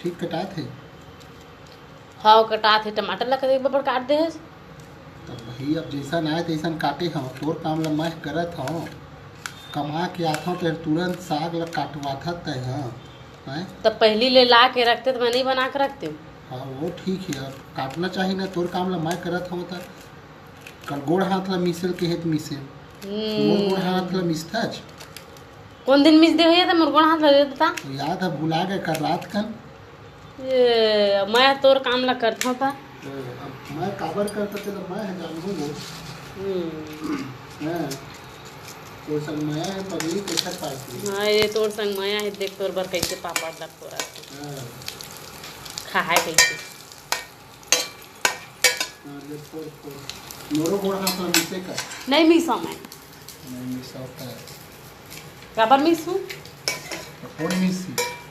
ठीक कटा थे। हाँ कटा थे टमाटर ला एक बार काट दे। तब भाई अब जैसा ना आए तैसा काटे हम तोर काम ला मैं करत हूँ कमा के आता हूँ तो तुरंत साग ला काटवाता तय हाँ। तब पहली ले ला के रखते तो मैं नहीं बना के रखती हूँ। हाँ वो ठीक है अब काटना चाहिए ना तोर काम ला मैं करत हूँ तो कल गोड़ हाथ ला मिसल के हेत मिसे मोर गोड़ हाथ ला मिसताज कौन दिन मिस दे हुई तो मुर्गों हाथ लगे देता। तो याद है भुला गए कर रात कन ये मैं तोर काम ला करता हूँ था। तो अब मैं काबर करता थे तो मैं जानू वो हाँ तो संग माया है पगली कैसा पाती हाँ ये तोर संग माया है देख तोर बर कैसे पापड़ लग हो रहा है खा है कैसे मोरो गोड़ हाथ ला मिसे कर नहीं मिसा मैं नहीं मिसा का काबर मिसू कौन मिसी